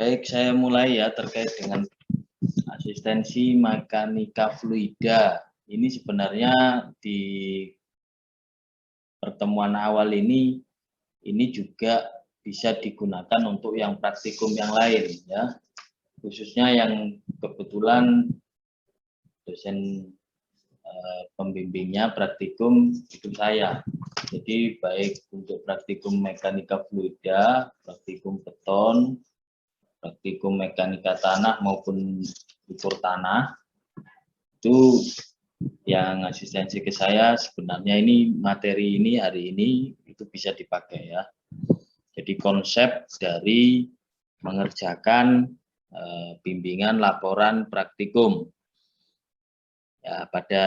Baik, saya mulai ya terkait dengan asistensi mekanika fluida. Ini sebenarnya di pertemuan awal ini juga bisa digunakan untuk yang praktikum yang lain ya. Khususnya yang kebetulan dosen pembimbingnya praktikum itu saya. Jadi baik untuk praktikum mekanika fluida, praktikum beton, praktikum mekanika tanah maupun ukur tanah, itu yang asistensi ke saya sebenarnya ini materi ini hari ini itu bisa dipakai ya. Jadi konsep dari mengerjakan bimbingan laporan praktikum. Ya, pada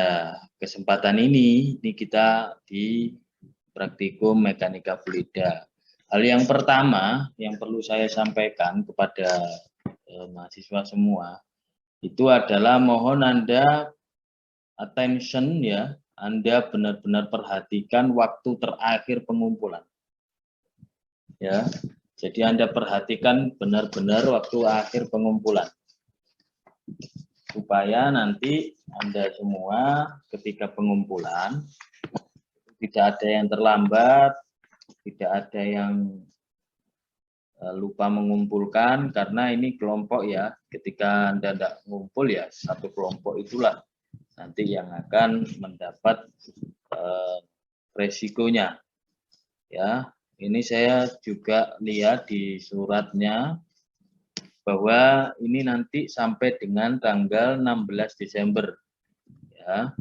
kesempatan ini kita di praktikum mekanika fluida. Hal yang pertama yang perlu saya sampaikan kepada mahasiswa semua itu adalah mohon Anda attention ya, Anda benar-benar perhatikan waktu terakhir pengumpulan. Ya. Jadi Anda perhatikan benar-benar waktu akhir pengumpulan. Supaya nanti Anda semua ketika pengumpulan tidak ada yang terlambat, tidak ada yang lupa mengumpulkan, karena ini kelompok ya, ketika Anda tidak mengumpul ya satu kelompok itulah nanti yang akan mendapat resikonya ya. Ini saya juga lihat di suratnya bahwa ini nanti sampai dengan tanggal 16 Desember ya.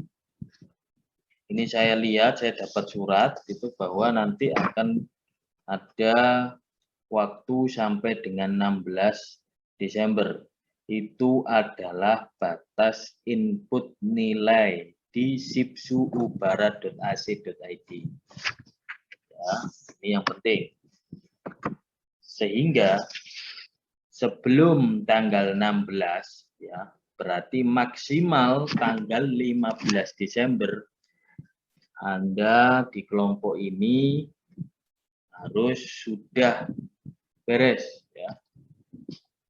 Ini saya lihat, saya dapat surat itu bahwa nanti akan ada waktu sampai dengan 16 Desember. Itu adalah batas input nilai di sipsuubarat.ac.id. Ya, ini yang penting. Sehingga sebelum tanggal 16 ya, berarti maksimal tanggal 15 Desember Anda di kelompok ini harus sudah beres ya.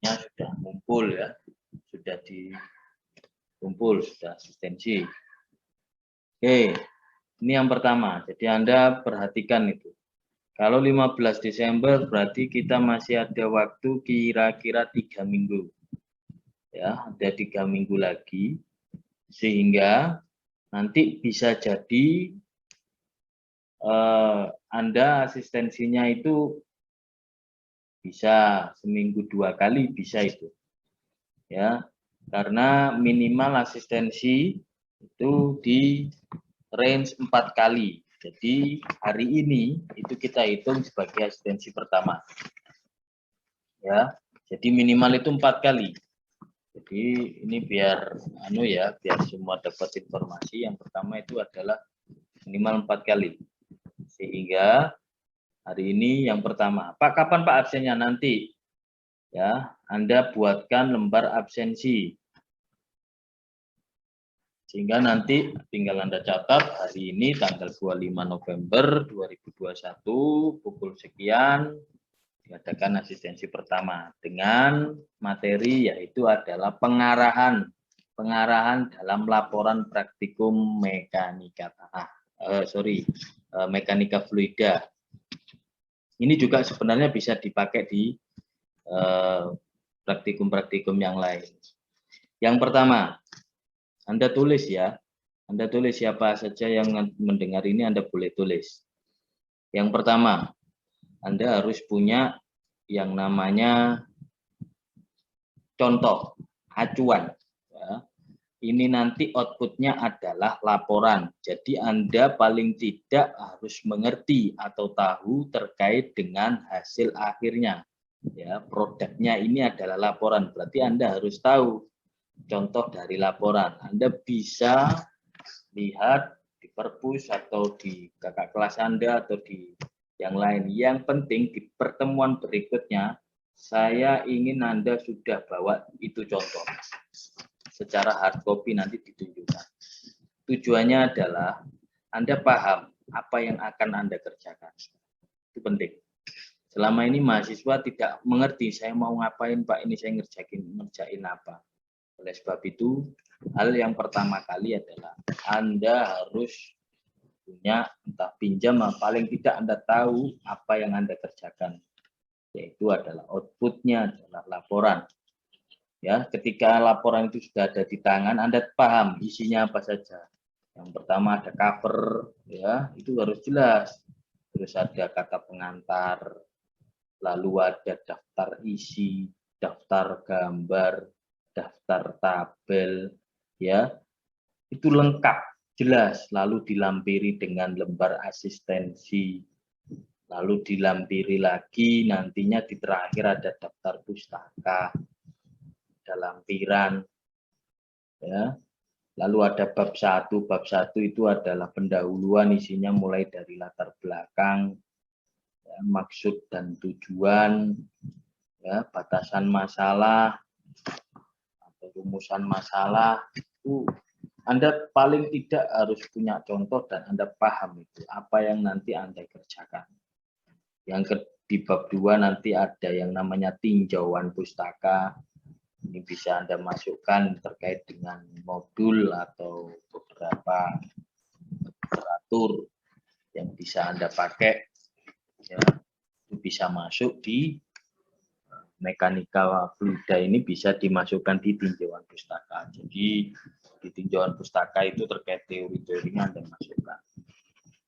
Ya sudah ngumpul ya. Sudah dikumpul, sudah asistensi. Oke, ini yang pertama. Jadi Anda perhatikan itu. Kalau 15 Desember berarti kita masih ada waktu kira-kira 3 minggu. Ya, ada 3 minggu lagi. Sehingga nanti bisa jadi Anda asistensinya itu bisa seminggu 2 kali, bisa itu. Ya, karena minimal asistensi itu di range 4 kali. Jadi hari ini itu kita hitung sebagai asistensi pertama. Ya, jadi minimal itu 4 kali. Jadi ini biar biar semua dapat informasi. Yang pertama itu adalah minimal 4 kali. Sehingga hari ini yang pertama. Pak, kapan Pak absennya? Nanti. Ya, Anda buatkan lembar absensi. Sehingga nanti tinggal Anda catat hari ini tanggal 25 November 2021 pukul sekian diadakan asistensi pertama dengan materi yaitu adalah pengarahan dalam laporan praktikum mekanika mekanika fluida. Ini juga sebenarnya bisa dipakai di praktikum-praktikum yang lain. Yang pertama, Anda tulis ya. Anda tulis siapa saja yang mendengar ini Anda boleh tulis. Yang pertama, Anda harus punya yang namanya contoh, acuan. Ya. Ini nanti outputnya adalah laporan. Jadi Anda paling tidak harus mengerti atau tahu terkait dengan hasil akhirnya. Ya, produknya ini adalah laporan. Berarti Anda harus tahu contoh dari laporan. Anda bisa lihat di perpus atau di kakak kelas Anda atau di yang lain. Yang penting di pertemuan berikutnya saya ingin Anda sudah bawa itu contoh. Secara hard copy nanti ditunjukkan. Tujuannya adalah Anda paham apa yang akan Anda kerjakan. Itu penting. Selama ini mahasiswa tidak mengerti, saya mau ngapain Pak, ini saya ngerjain apa. Oleh sebab itu, hal yang pertama kali adalah Anda harus punya entah pinjam, paling tidak Anda tahu apa yang Anda kerjakan. Yaitu adalah outputnya adalah laporan. Ya, ketika laporan itu sudah ada di tangan, Anda paham isinya apa saja. Yang pertama ada cover, ya, itu harus jelas. Terus ada kata pengantar, lalu ada daftar isi, daftar gambar, daftar tabel, ya, itu lengkap, jelas. Lalu dilampiri dengan lembar asistensi, lalu dilampiri lagi, nantinya di terakhir ada daftar pustaka, ada lampiran, ya. Lalu ada bab 1. Bab 1 itu adalah pendahuluan, isinya mulai dari latar belakang, ya, maksud dan tujuan, ya, batasan masalah atau rumusan masalah. Itu Anda paling tidak harus punya contoh dan Anda paham itu apa yang nanti Anda kerjakan. Di bab 2 nanti ada yang namanya tinjauan pustaka. Ini bisa Anda masukkan terkait dengan modul atau beberapa literatur yang bisa Anda pakai, ya, itu bisa masuk di mekanika fluida, ini bisa dimasukkan di tinjauan pustaka. Jadi di tinjauan pustaka itu terkait teori-teorinya Anda masukkan.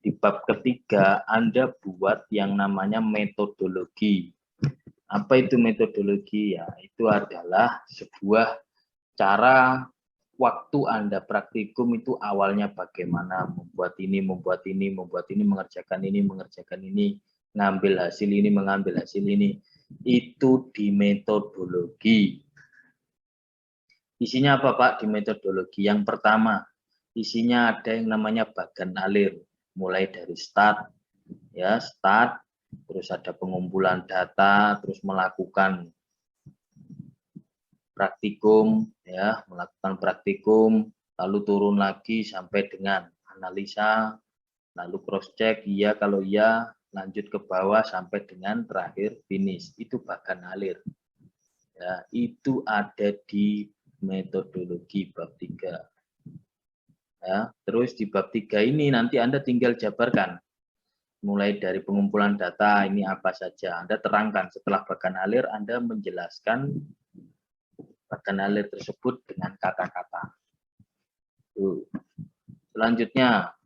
Di bab ketiga Anda buat yang namanya metodologi. Apa itu metodologi? Ya, itu adalah sebuah cara waktu Anda praktikum itu awalnya bagaimana, membuat ini, mengerjakan ini, ngambil hasil ini, mengambil hasil ini. Itu di metodologi. Isinya apa Pak di metodologi? Yang pertama, isinya ada yang namanya bagan alir, mulai dari start, ya, terus ada pengumpulan data, terus melakukan praktikum, ya, lalu turun lagi sampai dengan analisa, lalu cross check, iya kalau iya, lanjut ke bawah sampai dengan terakhir finish. Itu bagan alir. Ya, itu ada di metodologi bab 3. Ya, terus di bab 3 ini nanti Anda tinggal jabarkan. Mulai dari pengumpulan data ini apa saja, Anda terangkan. Setelah bagan alir, Anda menjelaskan bagan alir tersebut dengan kata-kata. Selanjutnya,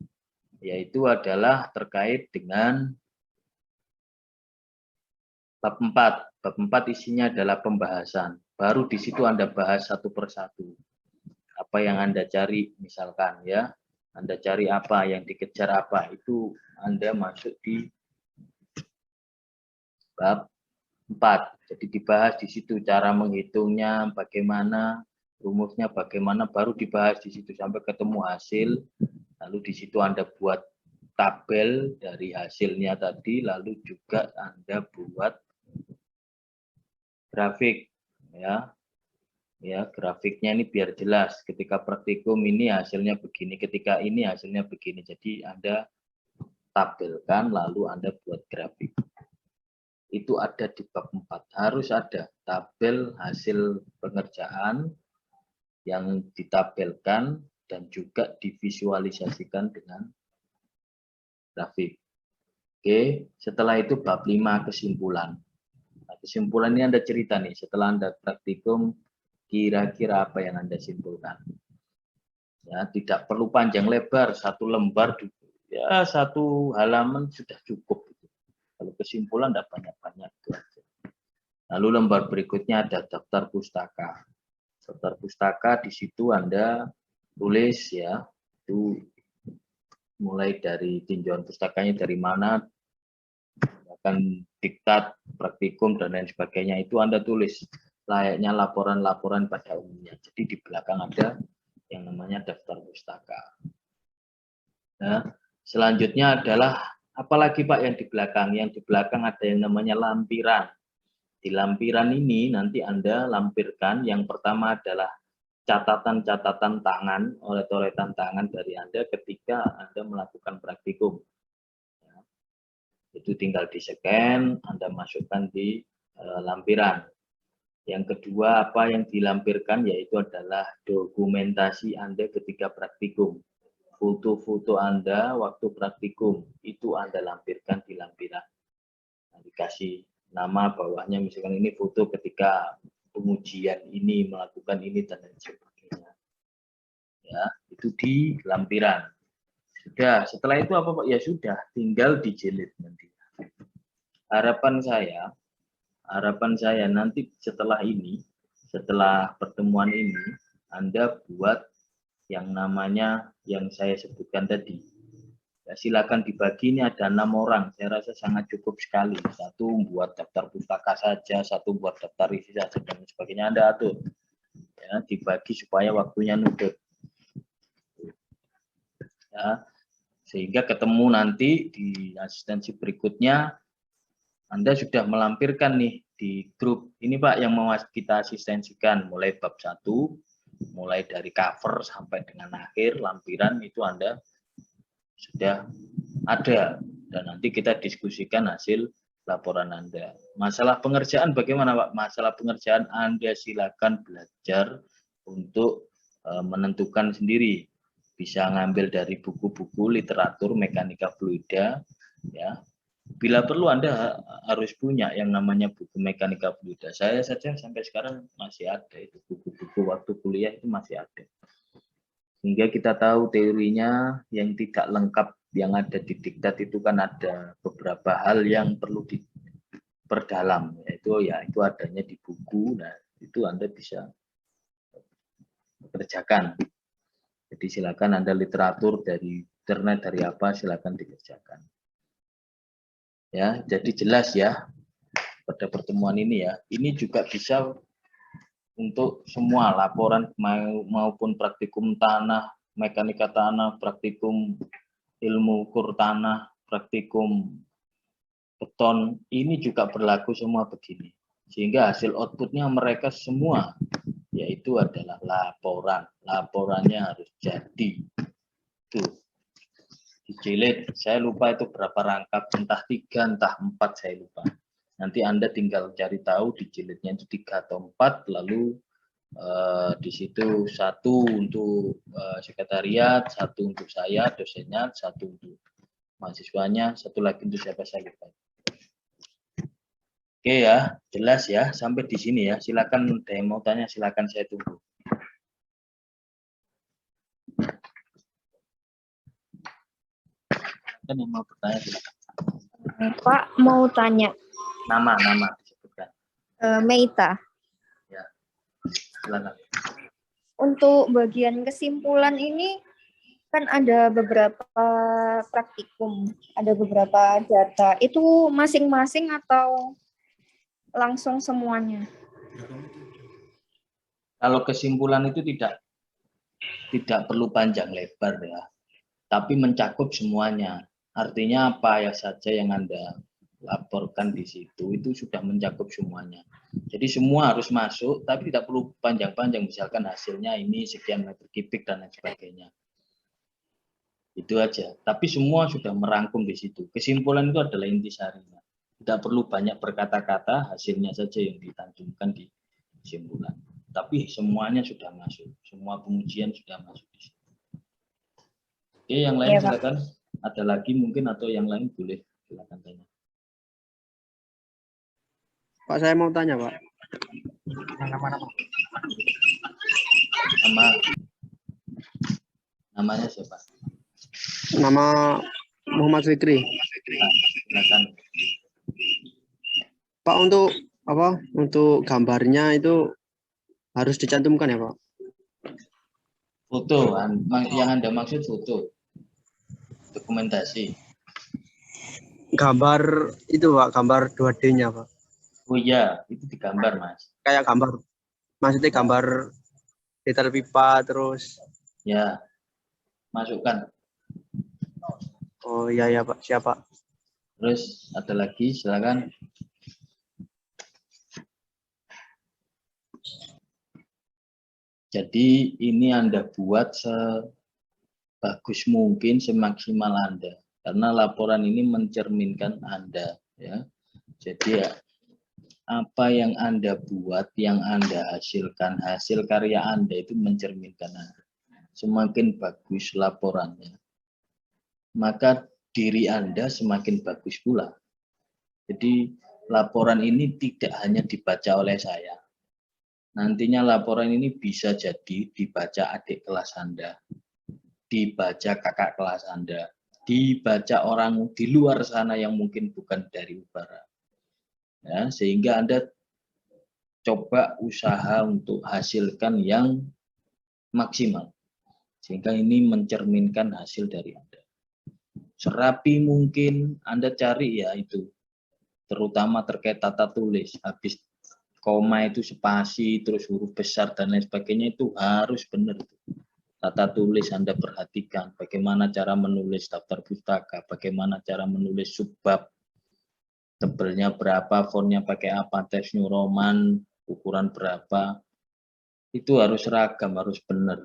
yaitu adalah terkait dengan bab 4. Bab 4 isinya adalah pembahasan. Baru di situ Anda bahas satu persatu. Apa yang Anda cari, misalkan, ya. Anda cari apa, yang dikejar apa, itu Anda masuk di bab 4. Jadi dibahas di situ cara menghitungnya, bagaimana, rumusnya bagaimana, baru dibahas di situ sampai ketemu hasil. Lalu di situ Anda buat tabel dari hasilnya tadi, lalu juga Anda buat grafik, ya. Ya, grafiknya ini biar jelas. Ketika praktikum ini hasilnya begini, ketika ini hasilnya begini. Jadi Anda tabelkan lalu Anda buat grafik. Itu ada di bab 4. Harus ada tabel hasil pengerjaan yang ditabelkan dan juga divisualisasikan dengan grafik. Oke, setelah itu bab 5 kesimpulan. Nah, kesimpulan ini Anda cerita nih, setelah Anda praktikum, kira-kira apa yang Anda simpulkan. Ya, tidak perlu panjang lebar, satu lembar, ya, satu halaman sudah cukup. Kalau kesimpulan tidak banyak-banyak. Lalu lembar berikutnya ada daftar pustaka. Daftar pustaka di situ Anda tulis, ya, itu mulai dari tinjauan pustakanya dari mana, bahkan diktat, praktikum, dan lain sebagainya, itu Anda tulis layaknya laporan-laporan pada umumnya. Jadi di belakang ada yang namanya daftar pustaka. Nah, selanjutnya adalah apalagi Pak yang di belakang? Yang di belakang ada yang namanya lampiran. Di lampiran ini nanti Anda lampirkan, yang pertama adalah catatan-catatan tangan, oret-oretan tangan dari Anda ketika Anda melakukan praktikum. Jadi Itu tinggal di-scan, Anda masukkan di lampiran. Yang kedua, apa yang dilampirkan yaitu adalah dokumentasi Anda ketika praktikum. Foto-foto Anda waktu praktikum, itu Anda lampirkan di lampiran. Nah, dikasih nama bawahnya, misalkan ini foto ketika pengujian ini, melakukan ini, dan lain sebagainya. Ya, itu di lampiran. Sudah, setelah itu apa Pak? Ya sudah, tinggal dijilid nanti. Harapan saya nanti setelah ini, setelah pertemuan ini, Anda buat yang namanya yang saya sebutkan tadi. Ya, silakan dibagi, ini ada 6 orang, saya rasa sangat cukup sekali. Satu buat daftar pustaka saja, satu buat daftar isi saja, dan sebagainya Anda atur. Ya, dibagi supaya waktunya nurut. Ya, sehingga ketemu nanti di asistensi berikutnya, Anda sudah melampirkan nih di grup, ini Pak yang mau kita asistensikan, mulai bab 1, mulai dari cover sampai dengan akhir, lampiran itu Anda sudah ada, dan nanti kita diskusikan hasil laporan Anda. Masalah pengerjaan bagaimana Pak? Masalah pengerjaan Anda silakan belajar untuk menentukan sendiri. Bisa ngambil dari buku-buku literatur mekanika fluida, ya. Bila perlu Anda harus punya yang namanya buku mekanika fluida. Saya saja sampai sekarang masih ada itu buku-buku waktu kuliah itu masih ada. Sehingga kita tahu teorinya yang tidak lengkap yang ada di diktat itu kan ada beberapa hal yang perlu diperdalam. Yaitu adanya di buku. Nah, itu Anda bisa kerjakan. Jadi silakan Anda literatur dari internet, dari apa, silakan dikerjakan. Ya, jadi jelas ya pada pertemuan ini ya. Ini juga bisa untuk semua laporan maupun praktikum tanah, mekanika tanah, praktikum ilmu ukur tanah, praktikum beton, ini juga berlaku semua begini. Sehingga hasil outputnya mereka semua yaitu adalah laporan. Laporannya harus jadi. Tuh, dijilid. Saya lupa itu berapa rangkap, entah 3, entah 4, saya lupa. Nanti Anda tinggal cari tahu dijilidnya itu 3 atau 4, lalu di situ 1 untuk sekretariat, 1 untuk saya, dosennya, 1 untuk mahasiswanya, 1 lagi untuk siapa saya lupa. Oke ya, jelas ya sampai di sini ya. Silakan ada yang mau tanya, silakan saya tunggu. Silakan yang mau bertanya silakan. Pak mau tanya. Nama disebutkan. Meita. Ya, silakan. Untuk bagian kesimpulan ini kan ada beberapa praktikum, ada beberapa data. Itu masing-masing atau langsung semuanya? Kalau kesimpulan itu tidak perlu panjang lebar ya, tapi mencakup semuanya. Artinya apa ya saja yang Anda laporkan di situ itu sudah mencakup semuanya. Jadi semua harus masuk, tapi tidak perlu panjang-panjang. Misalkan hasilnya ini sekian meter kubik dan lain sebagainya. Itu aja. Tapi semua sudah merangkum di situ. Kesimpulan itu adalah intisarinya. Tidak perlu banyak berkata-kata, hasilnya saja yang ditanjungkan di kesimpulan. Tapi semuanya sudah masuk. Semua pengujian sudah masuk di situ. Oke, yang lain ya, silakan. Ada lagi mungkin atau yang lain boleh silakan tanya. Pak, saya mau tanya, Pak. Namanya siapa? Nama Muhammad Fikri. Nah, silakan. Pak, untuk apa? Untuk gambarnya itu harus dicantumkan ya, Pak? Foto, yang Anda maksud foto. Dokumentasi. Gambar itu, Pak, gambar 2D-nya, Pak. Oh iya, itu digambar, Mas. Kayak gambar. Maksudnya gambar detail pipa terus. Ya. Masukkan. Oh iya ya, Pak, siapa? Terus ada lagi, silakan. Jadi ini Anda buat sebagus mungkin, semaksimal Anda. karena laporan ini mencerminkan Anda, ya. Jadi ya, apa yang Anda buat, yang Anda hasilkan, hasil karya Anda itu mencerminkan Anda. Semakin bagus laporannya, maka diri Anda semakin bagus pula. Jadi laporan ini tidak hanya dibaca oleh saya. Nantinya laporan ini bisa jadi dibaca adik kelas Anda, dibaca kakak kelas Anda, dibaca orang di luar sana yang mungkin bukan dari Ubara. Ya, sehingga Anda coba usaha untuk hasilkan yang maksimal. Sehingga ini mencerminkan hasil dari Anda. Serapi mungkin Anda cari ya itu. Terutama terkait tata tulis. Habis koma itu spasi, terus huruf besar dan lain sebagainya itu harus benar. Tata tulis Anda perhatikan. Bagaimana cara menulis daftar pustaka. Bagaimana cara menulis subbab. Tebelnya berapa, fontnya pakai apa, Times New Roman, ukuran berapa. Itu harus seragam, harus benar.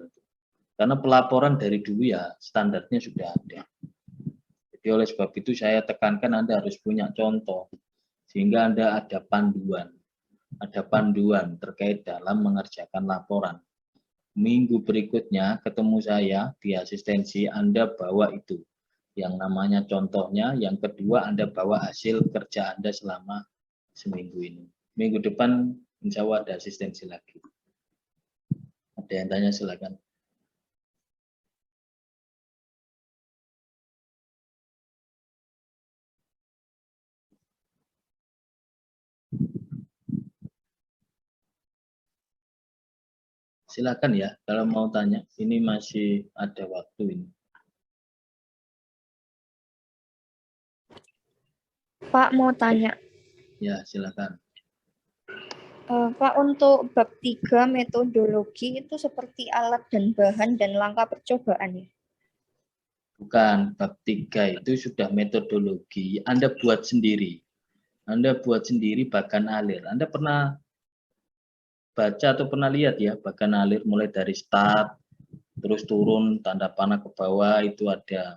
Karena pelaporan dari dulu ya standarnya sudah ada. Jadi oleh sebab itu saya tekankan Anda harus punya contoh. Sehingga Anda ada panduan. Ada panduan terkait dalam mengerjakan laporan. Minggu berikutnya ketemu saya di asistensi, Anda bawa itu. Yang namanya contohnya, yang kedua Anda bawa hasil kerja Anda selama seminggu ini. Minggu depan insya Allah ada asistensi lagi. Ada yang tanya silakan. Silakan ya, kalau mau tanya. Ini masih ada waktu ini. Pak mau tanya. Ya, silakan. Pak, untuk bab 3 metodologi itu seperti alat dan bahan dan langkah percobaan ya? Bukan, bab 3 itu sudah metodologi. Anda buat sendiri. Anda buat sendiri bahkan alir. Anda pernah baca atau pernah lihat ya, bahkan alir mulai dari start, terus turun, tanda panah ke bawah, itu ada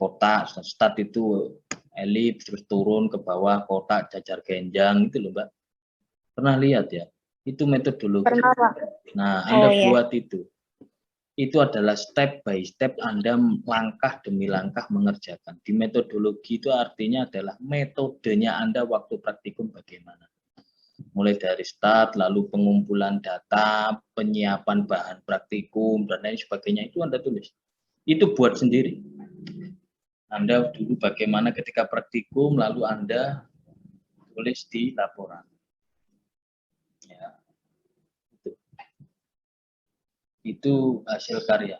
kotak, start itu elips, terus turun ke bawah, kotak, jajar genjang, itu loh Mbak. Pernah lihat ya? Itu metodologi. Pernah, Pak. Nah, Anda iya. buat itu. Itu adalah step by step Anda langkah demi langkah mengerjakan. Di metodologi itu artinya adalah metodenya Anda waktu praktikum bagaimana. Mulai dari start, lalu pengumpulan data, penyiapan bahan praktikum, dan lain sebagainya itu Anda tulis. Itu buat sendiri. Anda dulu bagaimana ketika praktikum, lalu Anda tulis di laporan. Ya. Itu hasil karya.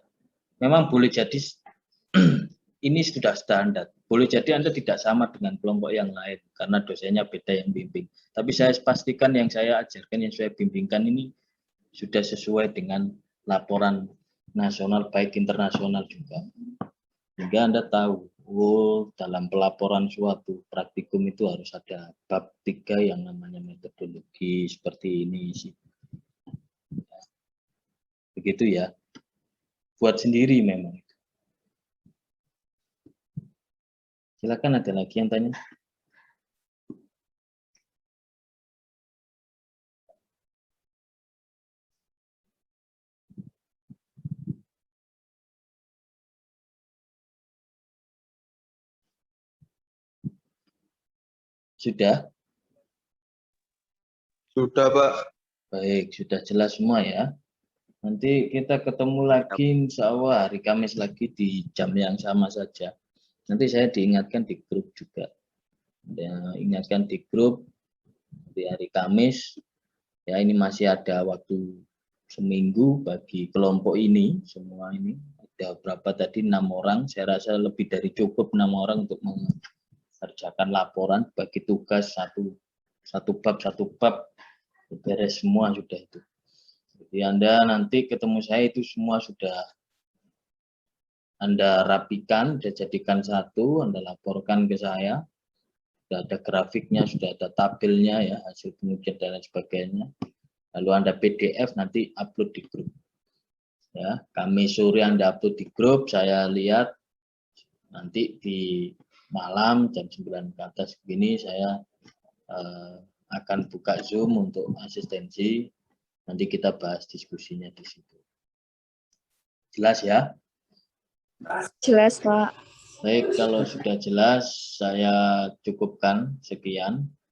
Memang boleh jadi ini sudah standar. Boleh jadi Anda tidak sama dengan kelompok yang lain karena dosennya beda yang bimbing. Tapi saya pastikan yang saya ajarkan, yang saya bimbingkan ini sudah sesuai dengan laporan nasional baik internasional juga. Sehingga Anda tahu, oh dalam pelaporan suatu praktikum itu harus ada bab 3 yang namanya metodologi seperti ini sih. Begitu ya. Buat sendiri memang. Silakan, ada lagi yang tanya. Sudah? Sudah, Pak. Baik, sudah jelas semua ya. Nanti kita ketemu lagi insya Allah hari Kamis lagi di jam yang sama saja. Nanti saya diingatkan di grup juga. Ya, ingatkan di grup di hari Kamis. Ya, ini masih ada waktu seminggu bagi kelompok ini. Semua ini ada berapa tadi? 6 orang. Saya rasa lebih dari cukup 6 orang untuk mengerjakan laporan bagi tugas satu bab beres semua sudah itu. Jadi Anda nanti ketemu saya itu semua sudah Anda rapikan, sudah jadikan satu, Anda laporkan ke saya. Sudah ada grafiknya, sudah ada tabelnya ya, hasil pengujian dan lain sebagainya. Lalu Anda PDF nanti upload di grup. Ya, kami sore Anda upload di grup, saya lihat Nanti di malam jam 9 ke atas begini saya akan buka Zoom untuk asistensi. Nanti kita bahas diskusinya di situ. Jelas ya? Jelas, Pak. Baik, kalau sudah jelas saya cukupkan sekian.